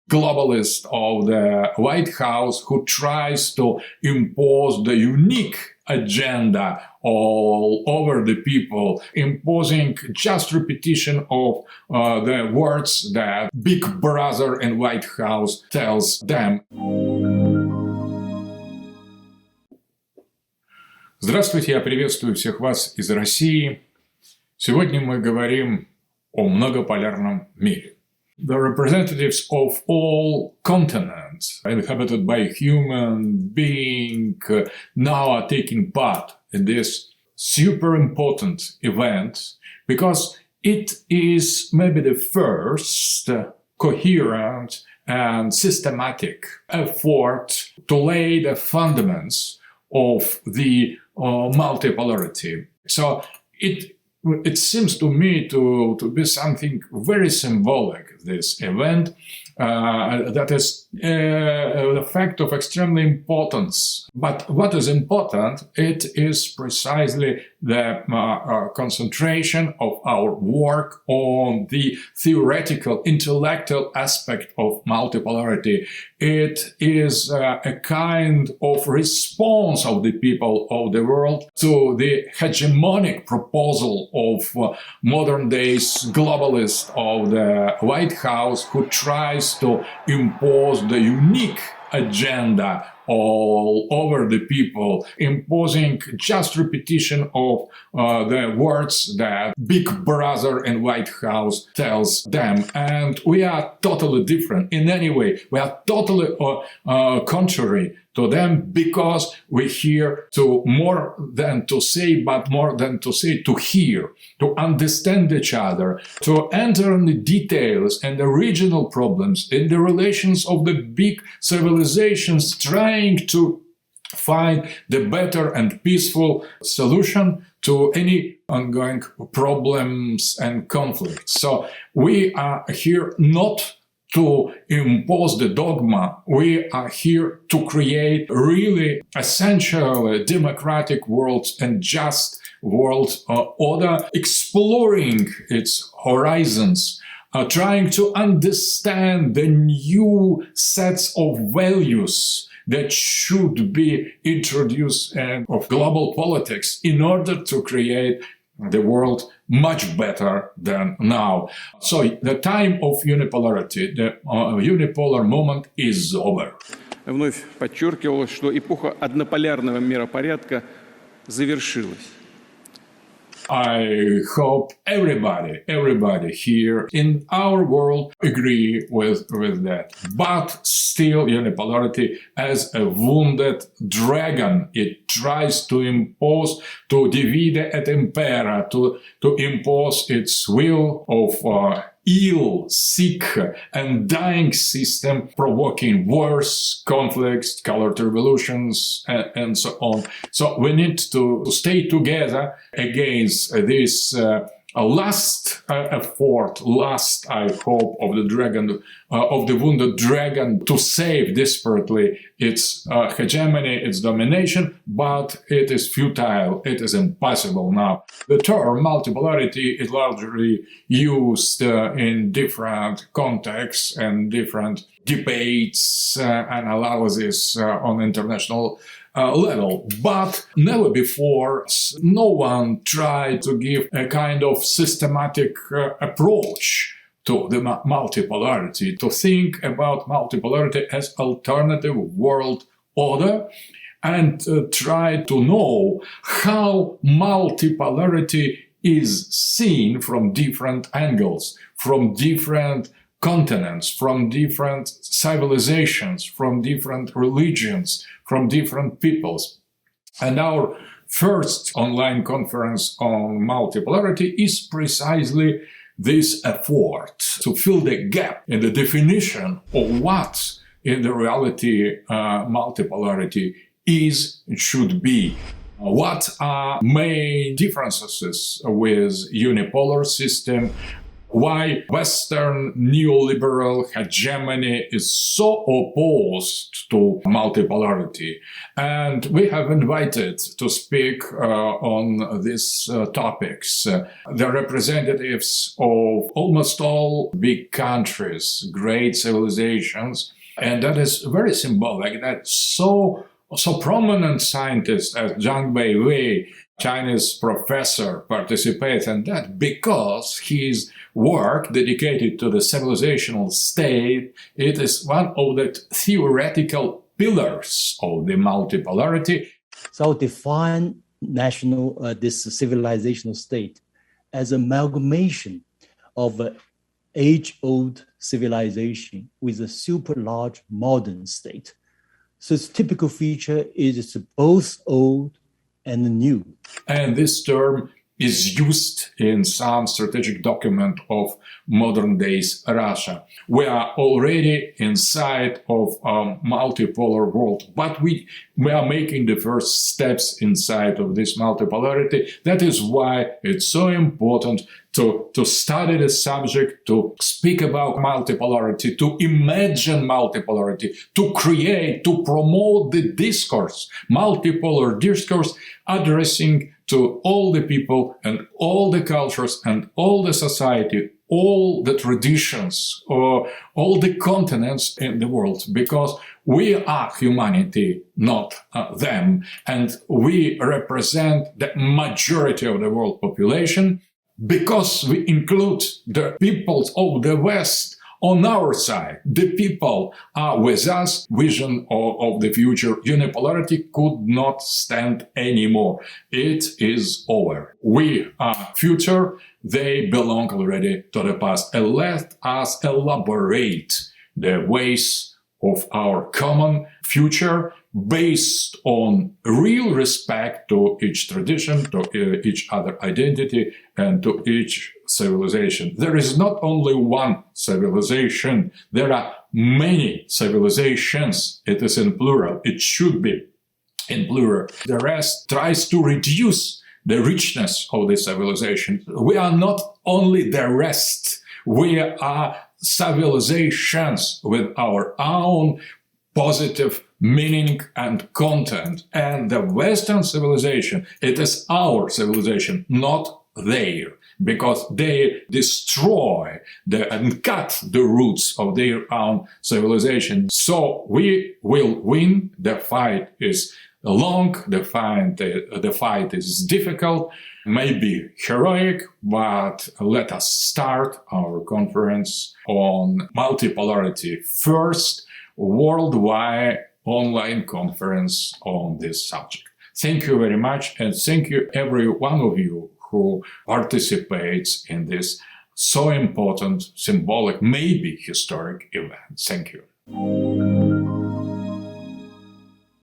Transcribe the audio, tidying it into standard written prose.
globalist of the White House who tries to impose the unique agenda all over the people, imposing just repetition of the words that Big Brother in White House tells them. Здравствуйте, я приветствую всех вас из России. Сегодня мы говорим о многополярном мире. The representatives of all continents inhabited by human being now are taking part in this super important event because it is maybe the first coherent and systematic effort to lay the fundaments of the multipolarity. So it seems to me to be something very symbolic, this event, that is the fact of extremely importance. But what is important, it is precisely the concentration of our work on the theoretical, intellectual aspect of multipolarity. It is a kind of response of the people of the world to the hegemonic proposal of modern days globalists of the White House who tries to impose the unique agenda all over the people, imposing just repetition of the words that Big Brother in White House tells them. And we are totally different in any way. We are totally contrary to them because we're here to more than to say, but more than to say, to hear, to understand each other, to enter in the details and the regional problems in the relations of the big civilizations, trying to find the better and peaceful solution to any ongoing problems and conflicts. So we are here not to impose the dogma. We are here to create really essential democratic world and just world order, exploring its horizons, trying to understand the new sets of values that should be introduced of global politics in order to create the world much better than now. So the time of unipolarity, the unipolar moment is over. Вновь подчеркивалось, что эпоха однополярного миропорядка завершилась. I hope everybody here in our world agree with that. But still unipolarity as a wounded dragon, it tries to impose, to divide et impera, to impose its will of ill, sick and dying system, provoking wars, conflicts, colored revolutions, and so on. So we need to stay together against this last effort, last, I hope, of the dragon, of the wounded dragon to save desperately its hegemony, its domination, but it is futile, it is impossible now. The term multipolarity is largely used in different contexts and different debates and analysis on international level. But never before, no one tried to give a kind of systematic approach to the multipolarity, to think about multipolarity as alternative world order, and try to know how multipolarity is seen from different angles, from different continents, from different civilizations, from different religions, from different peoples. And our first online conference on multipolarity is precisely this effort to fill the gap in the definition of what in the reality multipolarity is and should be. What are main differences with unipolar system? why Western neoliberal hegemony is so opposed to multipolarity. And we have invited to speak on these topics the representatives of almost all big countries, great civilizations. And that is very symbolic that so prominent scientists as Zhang Weiwei, Chinese professor, participates in that because his work dedicated to the civilizational state, it is one of the theoretical pillars of the multipolarity. So I'll define this civilizational state as an amalgamation of an age-old civilization with a super large modern state. So its typical feature is it's both old and new. And this term is used in some strategic document of modern days Russia. We are already inside of a multipolar world, but we are making the first steps inside of this multipolarity. That is why it's so important to study the subject, to speak about multipolarity, to imagine multipolarity, to create, to promote the discourse, multipolar discourse, addressing to all the people and all the cultures and all the society, all the traditions, or all the continents in the world, because we are humanity, not them, and we represent the majority of the world population because we include the peoples of the West on our side. The people are with us. Vision of the future. Unipolarity could not stand anymore. It is over. We are future. They belong already to the past. And let us elaborate the ways of our common future based on real respect to each tradition, to each other identity, and to each civilization. There is not only one civilization. There are many civilizations. It is in plural. It should be in plural. The rest tries to reduce the richness of the civilization. We are not only the rest. We are civilizations with our own positive meaning and content. And the Western civilization, it is our civilization, not their, because they destroy and cut the roots of their own civilization. So we will win. The fight is long, the fight is difficult, maybe heroic, but let us start our conference on multipolarity first, worldwide online conference on this subject. Thank you very much, and thank you every one of you who participates in this so important, symbolic, maybe historic event. Thank you.